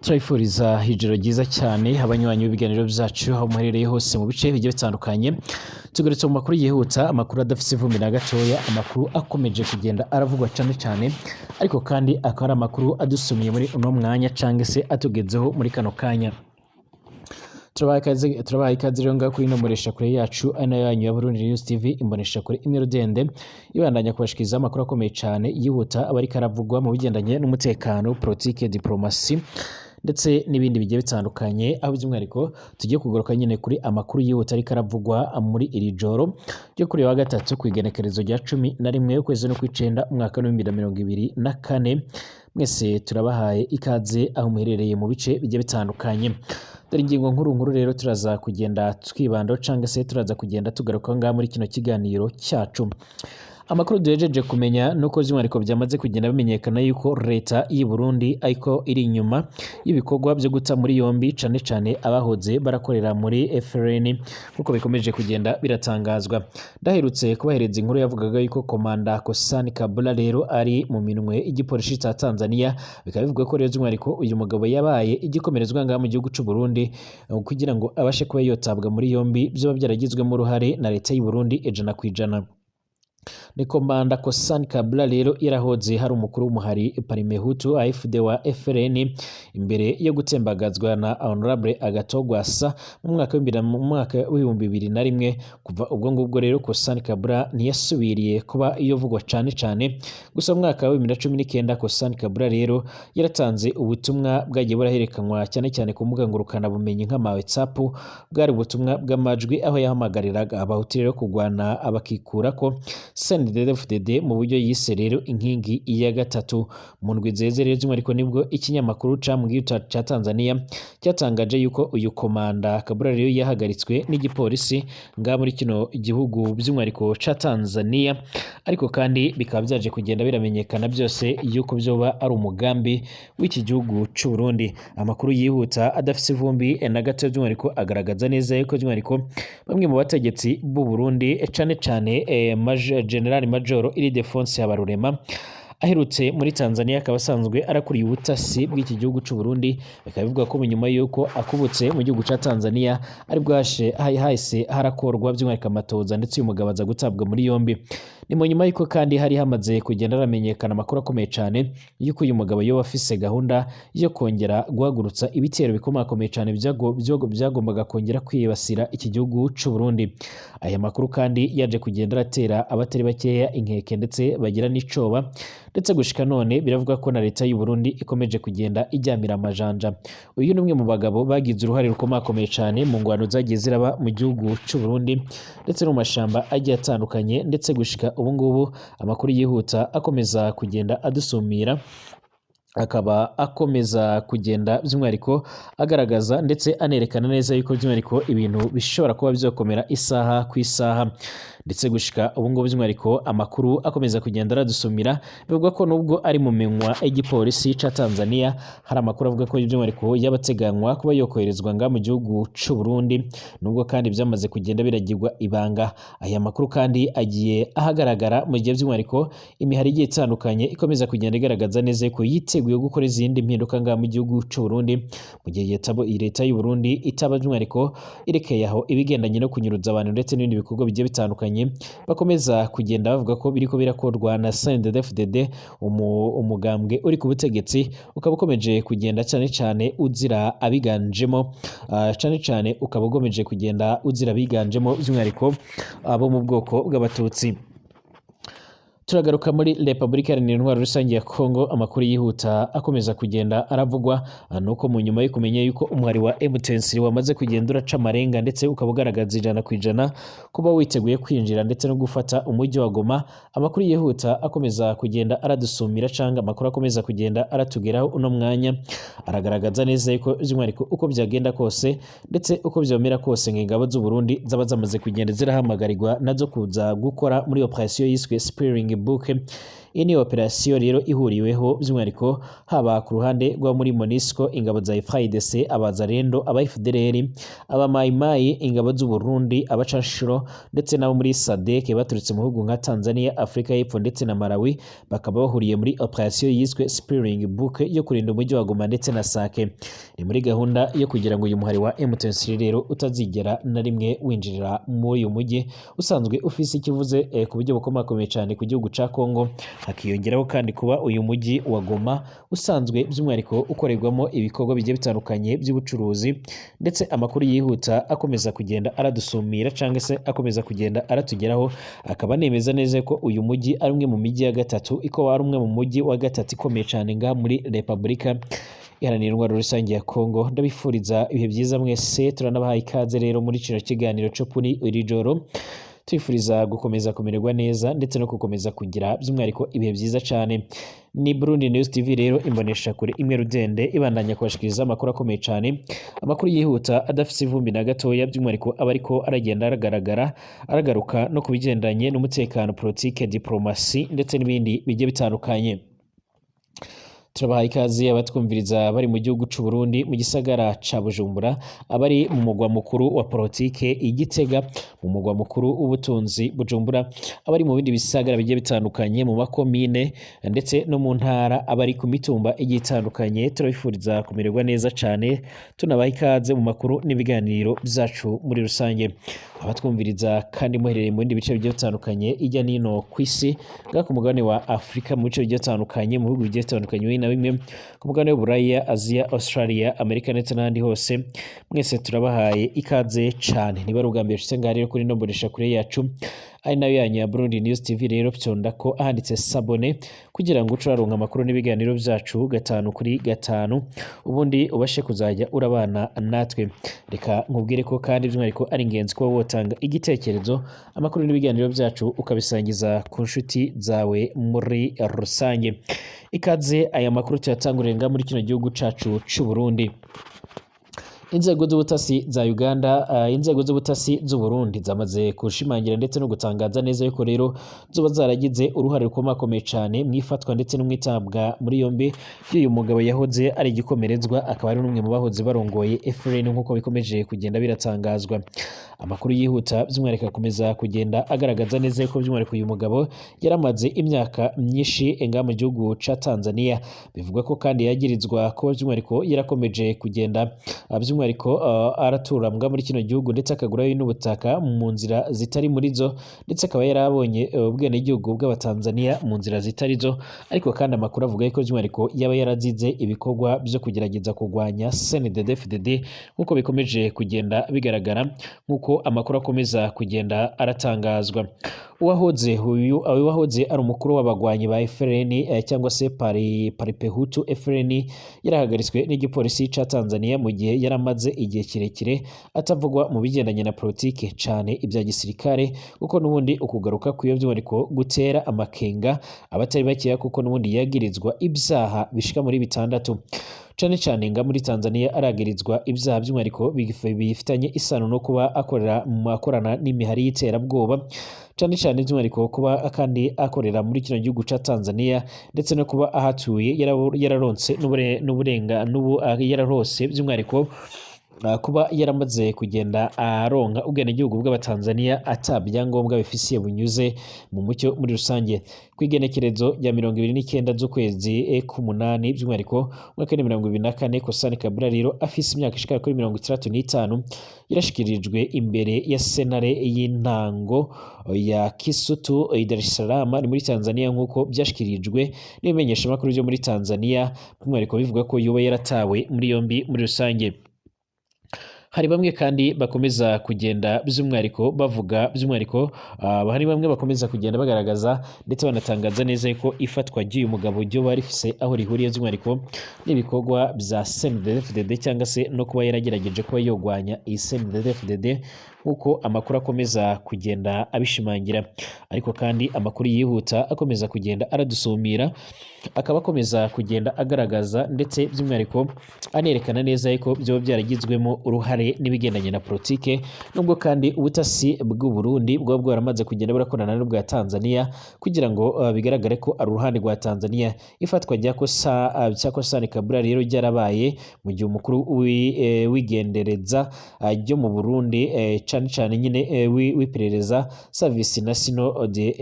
turayifuriza ijoro ryiza cyane abanywanyi b'ibiganiro byacu aho muherereye hose mu bice bigiye bitandukanye. Tugarutse mu makuru yihuta, amakuru adafite ivumbi na gatoya, amakuru akomeje kugenda aravugwa cyane ariko kandi akaba ari amakuru adusumiye muri uno mwanya cyangwa se atugezeho muri kano kanya. Turabaha ikaze rero ngaho kuri ino mboneshakure yacu ari nayo yanyu ya Burundi News TV, imboneshakure imwe rudende ibandanya kubashikiriza amakuru akomeye cyane yihuta aba ariko aravugwa mu bigendanye n'umutekano, politike, diplomasi ndetse n'ibindi bigiye bitandukanye, aho by'umwihariko tugiye kugaruka nyine kuri amakuru yihuta ariko aravugwa muri iri joro ryo kuri wa gatatu ku igenekerezo rya 11 ukwezi no kw'icenda umwaka wa 2024. Mwese turabahaye ikaze aho muherereye mu bice bigiye bitandukanye. Dore ingingo nkuru rero turaza kugenda twibandaho cyangwa se turaza kugenda tugaruka ngaha muri kino kiganiro cyacu. Amakuru duhejeje kumenya nuko by'umwihariko byamaze kugenda bimenyekana yuko leta y'u Burundi ariko iri inyuma y'ibikorwa byo guta muri yombi cyane abahoze barakorera muri FRN nkuko bikomeje kugenda biratangazwa. Ndaherutse kubahereza inkuru yavugaga yuko komanda Kosani Kabula rero ari mu minwe igipolisi cya Tanzania, bikaba bivuga ko rero by'umwihariko uyu mugabo yabaye igikomerezwa ngaha mu gihugu cy'u Burundi kugira ngo abashe kuba yotabwa muri yombi byo byaragizwemo uruhare na leta y'u Burundi ijana ku ijana. Ni komanda Kosani Kabula rero yarahoze hari umukuru w'umuhari Parimehutu AFD wa FRN imbere yo gutembagazwa na Honorable Agatogwasa mu mwaka w'ibihumbi 2001. Kuva ubwo ngubwo rero Kosani Kabula ntiyasubiriye kuba iyovugwa cyane gusa mu mwaka wa 2019 Kosani Kabula rero yaratanze ubutumwa bwagiye buraherekanwa cyane ku mbuga ngurukana bumenyi nk'ama WhatsApp, bwari ubutumwa bw'amajwi aho yahamagariraga abahutu rero kugwana abakikura ko CNDD-FDD mu buryo yise rero inkingi ya gatatu. Mu ndwi zeze rero ariko nibwo ikinyamakuru ca Tanzania cyatangaje yuko uyu komanda Kabula rero yahagaritswe n'igipolisi nga muri kino gihugu by'umwihariko ca Tanzania, ariko kandi bikaba byaje kugenda biramenyekana byose yuko byoba ari umugambi w'iki gihugu cy'u Burundi. Amakuru yihuta adafite ivumbi na gato by'umwihariko agaragaza neza yuko by'umwihariko bamwe mu bategetsi b'u Burundi cyane General Major Ildefonse Habarurema aherutse muri Tanzania, akaba asanzwe arakuriye ubutasi bw'iki gihugu cy'u Burundi. Bikaba bivuga ko nyuma yuko akubutse mu gihugu ca Tanzania ari bwashe hahise harakorwa by'umwihariko amatoza ndetse uyu mugabo aza gutabwa muri yombi. Ni mu nyuma yuko kandi hari hamaze kugenda aramenyekana amakuru akomeye cyane yuko uyu mugabo yoba afise gahunda yo kongera guhagurutsa ibitero bikomakomeye cyane byagombaga kongera kwibasira iki gihugu cy'u Burundi. Aya makuru kandi yaje kugenda aratera abatari bakeya inkeke ndetse bagira n'icoba, ndetse gushika none biravuga ko na leta y'u Burundi ikomeje kugenda ijyamira amajanja. Uyu ni umwe mu bagabo bagize uruhare rukomakomeye cyane mu ngwano zagiye ziraba mu gihugu cy'u Burundi ndetse no mu mashamba agiye atandukanye, ndetse gushika ubu ngubu amakuru yihuta akomeza kugenda adusumira, akaba akomeza kugenda by'umwihariko agaragaza ndetse anerekana neza yuko by'umwihariko ibintu bishobora kuba byokomera isaha ku isaha. Ndetse gushika ubu ngubu by'umwihariko amakuru akomeza kugenda aradusumira, bivuga ko nubwo ari mu minwa igipolisi ca Tanzania, hari amakuru avuga ko by'umwihariko yabateganywa kuba yokoherezwa nga mu gihugu cy'u Burundi, nubwo kandi byamaze kugenda biragirwa ibanga. Aya makuru kandi agiye ahagaragara mu gihe by'umwihariko imihari igiye itandukanye ikomeza kugenda igaragaza neza ko yiteguye gukora izindi mpinduka nga mu gihugu cy'u Burundi, mu gihe leta y'u Burundi itaba by'umwihariko irekeye aho ibigendanye no kunyuruza abantu ndetse n'ibindi bikorwa bigiye bitandukanye bakomeza kugenda bavuga ko biriko birakorwa na CNDD-FDD, umugambwe uri ku butegetsi ukaba ukomeje kugenda cyane uzira abiganjemo cyane ukaba ugomeje kugenda uzira abiganjemo by'umwihariko abo mu bwoko bw'abatutsi. Turagaruka muri Repubulika Iharanira Intwaro Rusange ya Kongo. Amakuru yihuta akomeza kugenda aravugwa nuko mu nyuma yo kumenya yuko umwari wa M23 wamaze kugenda uraca amarenga ndetse ukaba ugaragaza 100% kuba witeguye kwinjira ndetse no gufata umujyi wa Goma. Amakuru yihuta akomeza kugenda aradusumira canga amakuru akomeza kugenda aratugeraho uno mwanya aragaragaza neza yuko by'umwihariko uko byagenda kose ndetse uko byomera kose ng'ingabo z'u Burundi zaba zamaze kugenda zirahamagarirwa nazo kuza gukora muri operation yiswe Spearing Book. Iyi ni operasiyo rero ihuriweho by'umwihariko haba ku ruhande rwa muri MONUSCO, ingabo za FARDC, abazarendo, aba FDLR, aba Maimai, ingabo z'u Burundi, abacanshuro ndetse nabo muri SADC baturutse mu bihugu nka Tanzania, Afrika y'Epfo ndetse na Malawi, bakaba bahuriye muri operasiyo yiswe Spring Book yo kurinda umujyi wa Goma ndetse na Sake. Ni muri gahunda yo kugira ngo uyu muhari wa M23 rero utazigera na rimwe winjirira muri uyu mujyi usanzwe ufise ikivuze ku buryo bukomakomeye cyane ku gihugu ca Kongo. Hakiyongeraho kandi kuba uyu mujyi wa Goma usanzwe by'umwihariko ukorerwamo ibikorwa bigiye bitandukanye by'ubucuruzi, ndetse amakuru yihuta akomeza kugenda aradusumira cyangwa se akomeza kugenda aratugeraho, akaba nemeza neza ko uyu mujyi ari umwe mu mijyi ya gatatu, iko ari umwe mu mujyi wa gatatu ikomeye cyane ngaha muri Repubulika Iharanira Intwaro Rusange ya Kongo. Ndabifuriza ibihe byiza mwese, turanabahaye ikaze rero muri kino kiganiro cyo kuri iri joro, twifuriza gukomeza kumererwa neza ndetse no gukomeza kugira by'umwihariko ibihe byiza cyane. Ni Burundi News TV rero imbonesha kure imwe rudende ibandanya kubashikiriza amakuru akomeye cyane, amakuru yihuta adafite ivumbi na gatoya, by'umwihariko aba ariko aragenda aragaruka no kubigendanye n'umutekano, politike, diplomasi ndetse n'ibindi bigiye bitandukanye. Turabahaye ikaze abatwumviriza bari mu gihugu cy'u Burundi mu gisagara ca Bujumbura, abari mu mugwa mukuru wa politike Igitega, mu mugwa mukuru w'ubutunzi Bujumbura, abari mu bindi bisagara bigiye bitandukanye mu makomine ndetse no mu ntara, abari ku mitumba igiye itandukanye, turabifuriza kumererwa neza cyane, tunabaha ikaze mu makuru n'ibiganiro byacu muri rusange. Abatwumviriza kandi muherereye mu bindi bice bigiye bitandukanye ijya nino ku isi, bwa ku mugabane wa Afrika mu bice bigiye bitandukanye, mu bihugu bigiye bitandukanye na bimwe ku mugabane w'Uburaya, Aziya, Australia, Amerika ndetse n'ahandi hose, mwese turabahaye ikaze cyane. Niba ari ubwa mbere ushitse ngaha rero kuri ino mbonesha kure yacu ari nayo yanyu ya Burundi News TV, rero byonda ko ahanditse sabone kugira ngo ucuraronka amakuru n'ibiganiro byacu gatanu kuri gatanu, ubundi ubashe kuzajya urabana natwe. Reka nkubwire ko kandi by'umwihariko ari ingenzi kuba wotanga igitekerezo, amakuru n'ibiganiro byacu ukabisangiza ku nshuti zawe muri rusange. Ikaze aya makuru tuyatangurira muri kino gihugu cacu cy'u Burundi. Inzego z'ubutasi za Uganda, inzego z'ubutasi z'u Burundi zamaze kushimangira ndetse no gutangaza neza yuko rero zoba zaragize uruhare rukomakomeye cyane mu ifatwa ndetse no mwitabwa muri yombi y'uyu mugabo yahoze ari igikomerezwa, akaba ari n'umwe mu bahoze barongoye FRN nk'uko bikomeje kugenda biratangazwa. Amakuru yihuta by'umwihariko akomeza kugenda agaragaza neza yuko by'umwihariko uyu mugabo yaramaze imyaka myinshi enga mu gihugu ca Tanzania. Bivugwa ko kandi yagirizwa ko by'umwihariko yarakomeje kugenda by'umwihariko aratura mbwa muri kino gihugu ndetse akagurayo n'ubutaka mu nzira zitari muri zo, ndetse akaba yarabonye ubwene gihugu bw'abatanzania mu nzira zitari zo. Ariko kandi amakuru avuga ko by'umwihariko yaba yarazize ibikorwa byo kugerageza kurwanya CNDD-FDD nk'uko bikomeje kugenda bigaragara, nk'uko amakuru akomeza kugenda aratangazwa. Uwahoze ari umukuru w'abagwanyi ba FRN cyangwa se Paripehutu FRN yarahagaritswe n'igipolisi ca Tanzania mu gihe yaramaze igihe kirekire atavugwa mu bigendanye na politike cyane ibya gisirikare, kuko n'ubundi ukugaruka kuyo by'umwihariko gutera amakenga abatari bakeya, kuko n'ubundi yagirizwa ibyaha bishika muri 6 cyane nga muri Tanzania aragirizwa ibyaha by'umwihariko bifitanye isano no kuba akorana n'imihari y'iterabwoba, cyane by'umwihariko kuba kandi akorera muri kino gihugu ca Tanzania, ndetse no kuba ahatuye yararonse yararose by'umwihariko kuba yaramaze kugenda aronka ubwenegihugu bw'abatanzania atabyangombwa bifisiye bunyuze mu mucyo muri rusange. Kwigenekerezo rya 29 z'ukwezi k'umunani by'umwihariko mwaka 2024, Kosani Kabila rero afise imyaka ishika kuri 65 yarashikirijwe imbere ya senare y'intango ya Kisutu Dar es Salaam ni muri Tanzania, nk'uko byashikirijwe n'ibimenyesha makuru byo muri Tanzania, by'umwihariko bivuga ko yoba yaratawe muri yombi muri rusange. Hari bamwe kandi bakomeza kugenda by'umwihariko bavuga by'umwihariko hari bamwe bakomeza kugenda bagaragaza ndetse banatangaza neza ko ifatwa ry'uyu mugabo ryo barifise aho rihuriye by'umwihariko n'ibikorwa bya CNDD-FDD cyangwa se no kuba yaragerageje kuba yogwanya CNDD-FDD nk'uko amakuru akomeza kugenda abishimangira. Ariko kandi amakuru yihuta akomeza kugenda aradusumira, akaba akomeza kugenda agaragaza ndetse by'umwihariko anerekana neza yuko byoba byaragizwemo uruhare n'ibigendanye na politike, nubwo kandi ubutasi bw'u Burundi bwaba bwaramaze kugenda burakorana n'ubwa Tanzania kugira ngo bigaragare ko ari uruhande rwa Tanzania. Ifatwa rya Kosani Kabura rero ryarabaye mu gihe umukuru w'igendereza ryo mu Burundi cane cane nyine w'iperereza Service National de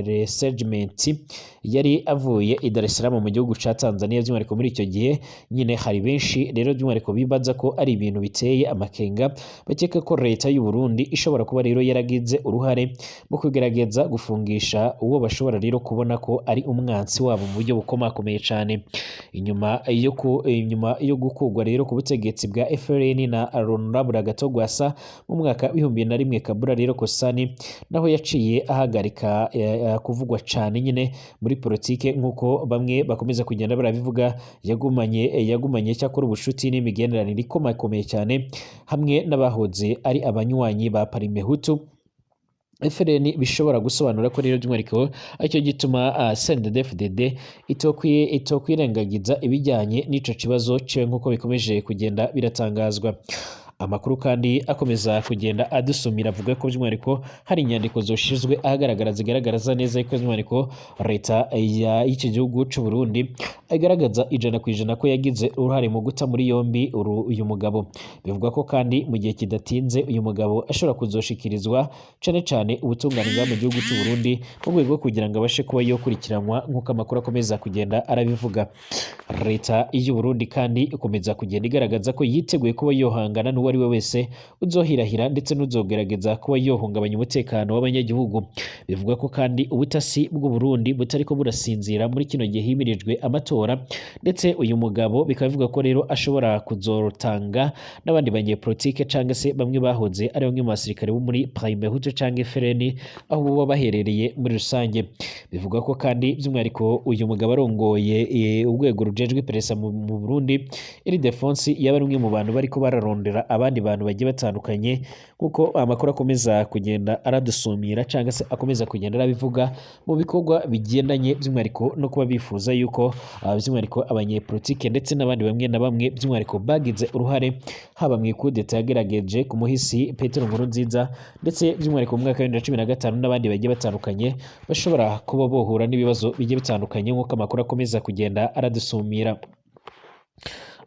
Researchment yari avuye i Dar es Salaam mu gihugu ca Tanzania. By'umwihariko muri icyo gihe nyine hari benshi rero by'umwihariko bibaza ko ari ibintu biteye amakenga, bakeka ko leta y'u Burundi ishobora kuba rero yaragize uruhare mu kugerageza gufungisha uwo bashobora rero kubona ko ari umwansi wabo mu buryo bukomakomeye cyane. Inyuma yo gukugwa rero ku butegetsi bwa FRN na Honorable Gatogwasa mu mwaka w'2001, Kabura rero Kosani naho yaciye ahagarika kuvugwa cyane nyine muri politike nk'uko bamwe bakomeza kugenda barabivuga. Yagumanye cyakora ubushuti n'imigenderanire ikomakomeye cyane hamwe n'abahoze ari abanywanyi ba Parimehutu FRN, bishobora gusobanura ko rero by'umwihariko aricyo gituma CNDD-FDD itokwirengagiza ibijyanye n'ico kibazo ciwe nk'uko bikomeje kugenda biratangazwa. Amakuru kandi akomeza kugenda adusumira avuga ko by'umwihariko hari inyandiko zoshizwe ahagaragara zigaragaza neza ko by'umwihariko leta y'iki gihugu cy'u Burundi igaragaza 100% ko yagize uruhare mu guta muri yombi uyu mugabo. Bivuga ko kandi mu gihe kidatinze uyu mugabo ashobora kuzoshikirizwa cane ubutungane bwa mu gihugu cy'u Burundi mu rwego kugira ngo abashe kuba yokurikiranwa nk'uko amakuru akomeza kugenda arabivuga. Leta y'u Burundi kandi ikomeza kugenda igaragaza ko yiteguye kuba yohangana uwo ari we wese uzohirahira ndetse n'uzogerageza kuba yohungabanya umutekano w'abanyagihugu. Bivuga ko kandi ubutasi bw'u Burundi butariko burasinzira muri kino gihe himirijwe amatora, ndetse uyu mugabo bikaba bivuga ko rero ashobora kuzorotanga n'abandi banyepolitike cyangwa se bamwe bahoze ari bamwe mu basirikare bo muri Parimehutu cyangwa FRN aho baba baherereye muri rusange. Bivuga ko kandi by'umwihariko uyu mugabo arongoye urwego rujejwe iperereza mu Burundi Ildefonsi yaba ari umwe mu bantu bariko bararondera abandi bantu bagiye batandukanye kuko amakuru akomeza kugenda aradusumira cyangwa se akomeza kugenda arabivuga mu bikorwa bigendanye by'umwihariko no kuba bifuza yuko by'umwihariko abanyepolitike ndetse n'abandi bamwe na bamwe by'umwihariko bagize uruhare haba mu ikudeta yagerageje ku muhisi Petero Nkurunziza ndetse by'umwihariko mu mwaka wa 2015 n'abandi bagiye batandukanye bashobora kuba bohura n'ibibazo bigiye bitandukanye nk'uko amakuru akomeza kugenda aradusumira.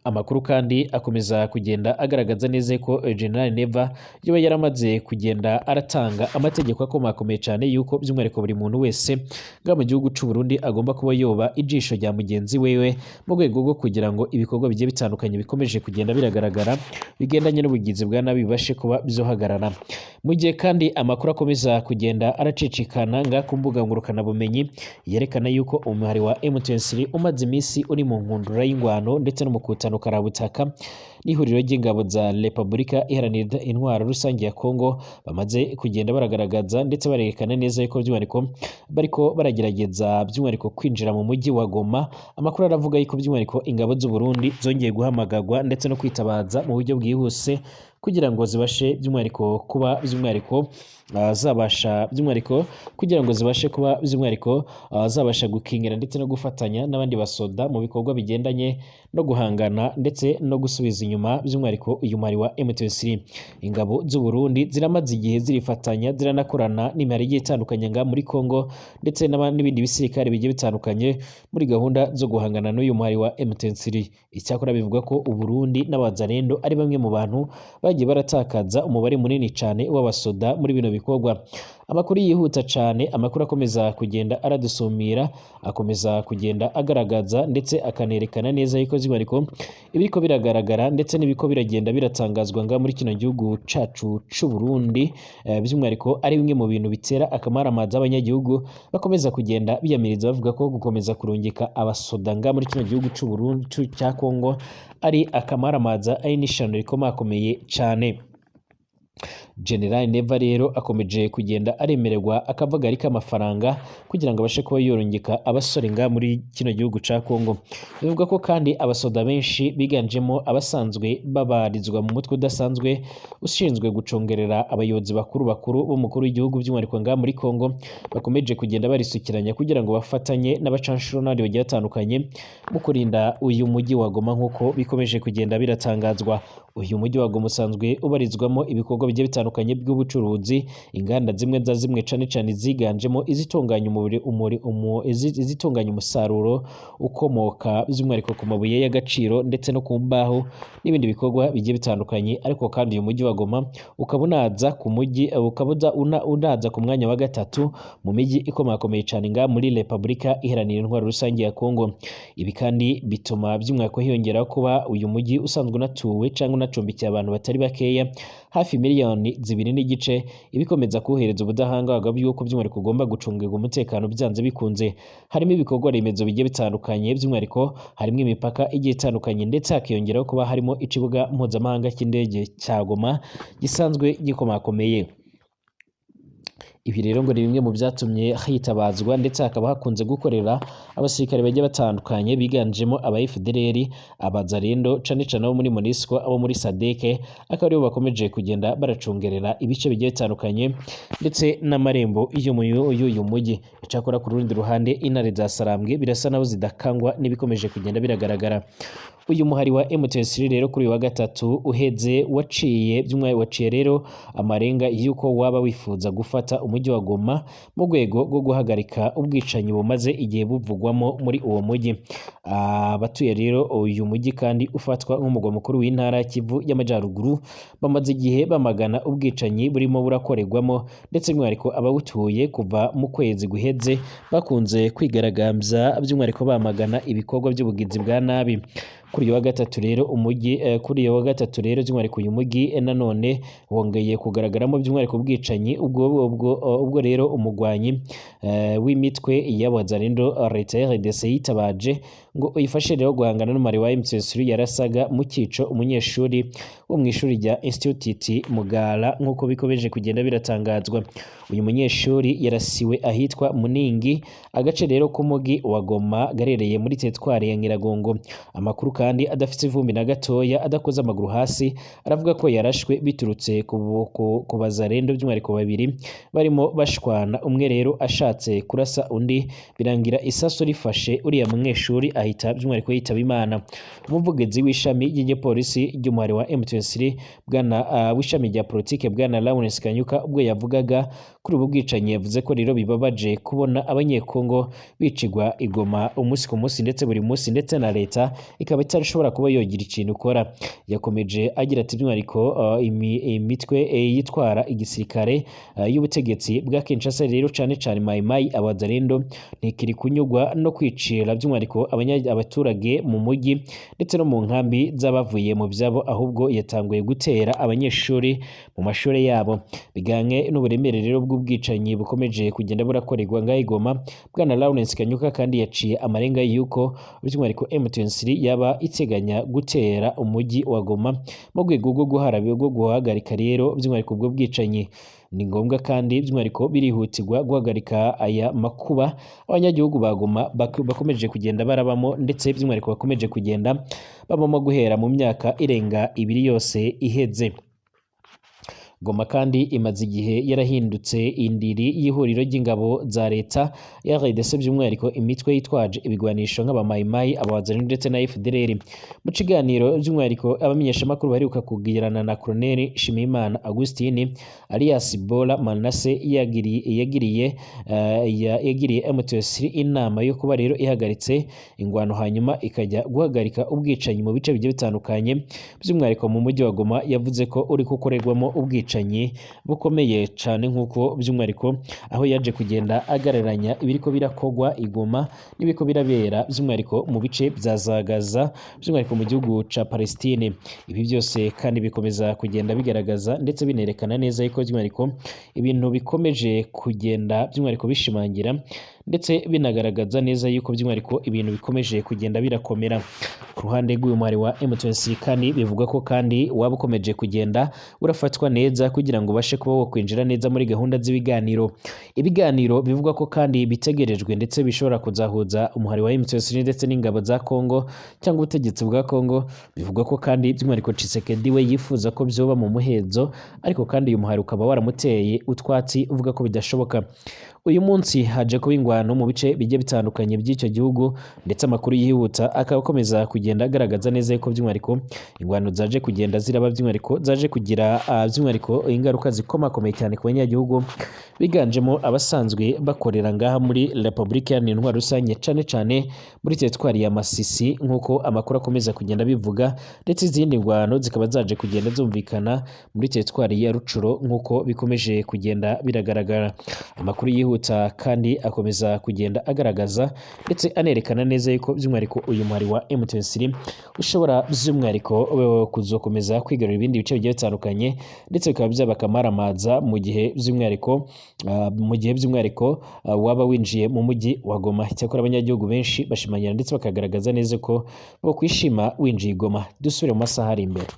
Amakuru kandi akomeza kugenda agaragaza neza ko General Neva yoba yaramaze kugenda aratanga amategeko akomakomeye cyane yuko by'umwihariko buri muntu wese bwa mu gihugu cy'u Burundi agomba kuba yoba ijisho rya mugenzi wewe mu rwego rwo kugira ngo ibikorwa bigiye bitandukanye bikomeje kugenda biragaragara bigendanye n'ubugizi bwa nabi bibashe kuba byohagarara. Mu gihe kandi amakuru akomeza kugenda aracicikana nga ku mbuga ngurukana bumenyi yerekana yuko umuhari wa M23 umaze iminsi uri mu nkundura y'ingwano ndetse no mu karabutaka n'ihuriro ry'ingabo za Repubulika Iharanira Intwaro Rusange ya Kongo bamaze kugenda baragaragaza ndetse barerekana neza yuko by'umwihariko bariko baragerageza by'umwihariko kwinjira mu mujyi wa Goma. Amakuru aravuga yuko by'umwihariko ingabo z'u Burundi zongeye guhamagagwa ndetse no kwitabaza mu buryo bwihuse kugira ngo zibashe by'umwihariko kuba by'umwihariko zabasha by'umwihariko kugira ngo zibashe kuba by'umwihariko zabasha gukingira ndetse no gufatanya n'abandi basoda mu bikorwa bigendanye no guhangana ndetse no gusubiza inyuma by'umwihariko uyu muhari wa M23. Ingabo z'u Burundi ziramaze igihe zirifatanya ziranakorana n'imihari igiye itandukanye nga muri Kongo ndetse n'ibindi bisirikare bigiye bitandukanye muri gahunda zo guhangana n'uyu muhari wa M23. Icyakora bivuga ko u Burundi n'abazalendo ari bamwe mu bantu bagiye baratakaza umubare munini cyane w'abasoda muri bino bikorwa. Amakuru yihuta cyane, amakuru akomeza kugenda aradusumira, akomeza kugenda agaragaza ndetse akanerekana neza yuko by'umwihariko ibiriko biragaragara ndetse n'ibiko biragenda biratangazwa nga muri kino gihugu cacu c'u Burundi by'umwihariko ari bimwe mu bintu bitera akamaramaza abanyagihugu bakomeza kugenda biyamiriza bavuga ko gukomeza kurungika abasoda nga muri kino gihugu c'u Burundi cya Kongo ari akamaramaza ari n'ishano rikomakomeye cyane. General Neva rero akomeje kugenda aremererwa akavagari k'amafaranga kugira ngo abashe kuba yorungika abasore nga muri kino gihugu ca Kongo. Bivuga ko kandi abasoda benshi biganjemo abasanzwe babarizwa mu mutwe udasanzwe ushinzwe gucongerera abayobozi bakuru b'umukuru w'igihugu by'umwihariko nga muri Kongo bakomeje kugenda barisukiranya kugira ngo bafatanye n'abacanshuro n'abandi bagiye batandukanye mu kurinda uyu mujyi wa Goma nk'uko bikomeje kugenda biratangazwa. Uyu mujyi wa Goma usanzwe ubarizwamo ibikorwa bigiye bitandukanye by'ubucuruzi, inganda zimwe za zimwe cane cane ziganjemo izitunganya izitunganya umusaruro ukomoka by'umwihariko ku mabuye y'agaciro ndetse no ku mbaho n'ibindi bikorwa bigiye bitandukanye. Ariko kandi uyu mujyi wa Goma ukaba unaza ku mujyi unaza ku mwanya wa gatatu mu mijyi ikomakomeye cyane nga muri Repubulika Iharanira Intwaro Rusange ya Kongo. Ibi kandi bituma by'umwihariko hiyongeraho kuba uyu mujyi usanzwe unatuwe cyangwa unacumbikiye abantu batari bakeya hafi miliyoni 2.5, ibikomeza kuhereza ubudahangarwa bw'uko by'umwihariko ugomba gucungirwa umutekano byanze bikunze. Harimo ibikorwa remezo bigiye bitandukanye, by'umwihariko harimo imipaka igiye itandukanye ndetse hakiyongeraho kuba harimo ikibuga mpuzamahanga cy'indege cya Goma gisanzwe gikomakomeye. Ibi rero ngo ni bimwe mu byatumye hitabazwa ndetse hakaba hakunze gukorera abasirikare bagiye batandukanye biganjemo aba FDLR, abazarendo cane cane abo muri MONUSCO, abo muri SADC, akaba aribo bakomeje kugenda baracungerera ibice bigiye bitandukanye ndetse n'amarembo y'uyu mujyi. Icyakora ku rundi ruhande intare za Sarambwe birasa naho zidakangwa n'ibikomeje kugenda biragaragara. Uyu muhari wa M23 rero kuri wa gatatu uheze waciye rero amarenga yuko waba wifuza gufata umujyi wa Goma mu rwego rwo guhagarika ubwicanyi bumaze igihe buvugwamo muri uwo mujyi. Abatuye rero uyu mujyi kandi ufatwa nk'umugwa mukuru w'intara Kivu y'Amajyaruguru bamaze igihe bamagana ubwicanyi burimo burakorerwamo ndetse by'umwihariko abawutuye kuva mu kwezi guheze bakunze kwigaragambya by'umwihariko bamagana ibikorwa by'ubugizi bwa nabi. Kuri uyu wa gatatu rero by'umwihariko uyu mujyi nanone wongeye kugaragaramo by'umwihariko ubwicanyi ubwo rero umugwanyi w'imitwe y'abazarendo leta ya RDC yitabaje ngo uyifashe rero guhangana n'umubare wa M23 yarasaga mu cyico umunyeshuri wo mu ishuri rya Institut Mugara nk'uko bikomeje kugenda biratangazwa. Uyu munyeshuri yarasiwe ahitwa Muningi, agace rero k'umugi wa Goma garereye muri teritwari ya Nyiragongo. Amakuru kandi adafite ivumbi na gatoya adakoze amaguru hasi aravuga ko yarashwe biturutse ku bazarendo by'umwihariko babiri barimo bashwana, umwe rero ashatse kurasa undi birangira isaso rifashe uriya munyeshuri ahita by'umwihariko yitaba Imana. Umuvugizi w'ishami ry'igipolisi ry'umuhari wa M23 w'ishami rya politike bwana Lawrence Kanyuka ubwo yavugaga kuri ubu bwicanyi yavuze ko rero bibabaje kubona abanyekongo bicigwa igoma umunsi ku munsi ndetse buri munsi ndetse na leta ikaba itashobora kuba yogira ikintu ukora. Yakomeje agira ati by'umwihariko imitwe yitwara igisirikare y'ubutegetsi bwa Kinshasa rero cane cane Mai Mai abazarendo ntikiri kunyugwa no kwicira by'umwihariko abaturage mu mujyi ndetse no mu nkambi z'abavuye mu byabo, ahubwo yatanguye gutera abanyeshuri mu mashuri yabo. Biganye n'uburemere rero bw'ubwicanyi bukomeje kugenda burakorerwa ngaho Goma, bwana Lawrence Kanyuka kandi yaciye amarenga yuko by'umwihariko M23 yaba iteganya gutera umujyi wa Goma mu rwego rwo guhagarika rero by'umwihariko ubwo bwicanyi. Ni ngombwa kandi by'umwihariko birihutirwa guhagarika aya makuba abanyagihugu ba Goma bakomeje kugenda barabamo ndetse by'umwihariko bakomeje kugenda babamo guhera mu myaka irenga 2 yose iheze. Goma kandi imaze igihe yarahindutse indiri y'ihuriro ry'ingabo za leta ya RDC by'umwihariko imitwe yitwaje ibigwanisho nk'abamayimayi, abazarendo ndetse na FDLR. Mu kiganiro by'umwihariko abamenyeshamakuru baheruka kugirana na Colonel Shimimana Augustine alias Bola Manase yagiriye M23 inama yo kuba rero ihagaritse ingwano hanyuma ikajya guhagarika ubwicanyi mu bice bigiye bitandukanye by'umwihariko mu mujyi wa Goma. Yavuze ko uri gukorerwamo ubwicanyi bukomeye cyane nk'uko by'umwihariko aho yaje kugenda agararanya ibiriko birakogwa igoma n'ibiko birabera by'umwihariko mu bice bya Gaza by'umwihariko mu gihugu ca Palestine. Ibi byose kandi bikomeza kugenda bigaragaza ndetse binerekana neza yuko by'umwihariko ibintu bikomeje kugenda by'umwihariko bishimangira ndetse binagaragaza neza yuko by'umwihariko ibintu bikomeje kugenda birakomera. Ku ruhande rw'uyu muhari wa M23 kandi bivugwa ko kandi waba ukomeje kugenda urafatwa neza kugira ngo ubashe kuba wokwinjira neza muri gahunda z'ibiganiro. Ibiganiro bivugwa ko kandi bitegerejwe ndetse bishobora kuzahuza umuhari wa M23 ndetse n'ingabo za Kongo cyangwa ubutegetsi bwa Kongo. Bivugwa ko kandi by'umwihariko Tshisekedi we yifuza ko byoba mu muhezo, ariko kandi uyu muhari ukaba waramuteye utwatsi uvuga ko bidashoboka. Uyu munsi haje kuba ingwano mu bice bigiye bitandukanye by'icyo gihugu, ndetse amakuru yihuta akaba akomeza kugenda agaragaza neza yuko by'umwihariko ingwano zaje kugenda ziraba, by'umwihariko zaje kugira by'umwihariko ingaruka zikomakomeye cyane ku banyagihugu biganjemo abasanzwe bakorera ngaha muri Repubulika Iharanira Intwaro Rusange, cyane cyane muri teritwari ya Masisi nk'uko amakuru akomeza kugenda bivuga, ndetse izindi ngwano zikaba zaje kugenda zumvikana muri teritwari ya Rucuro nk'uko bikomeje kugenda biragaragara. Amakuru yihuta kandi akomeza kugenda agaragaza ndetse anerekana neza yuko by'umwihariko uyu muhari wa M23 ushobora by'umwihariko kuzokomeza kwigarurira ibindi bice bigiye bitandukanye, ndetse bikaba byaba akamaramaza mu gihe by'umwihariko waba winjiye mu mujyi wa Goma. Cyakora abanyagihugu benshi bashimangira ndetse bakagaragaza neza ko bokwishima winjiye i Goma. Dusubire mu masaha ari imbere.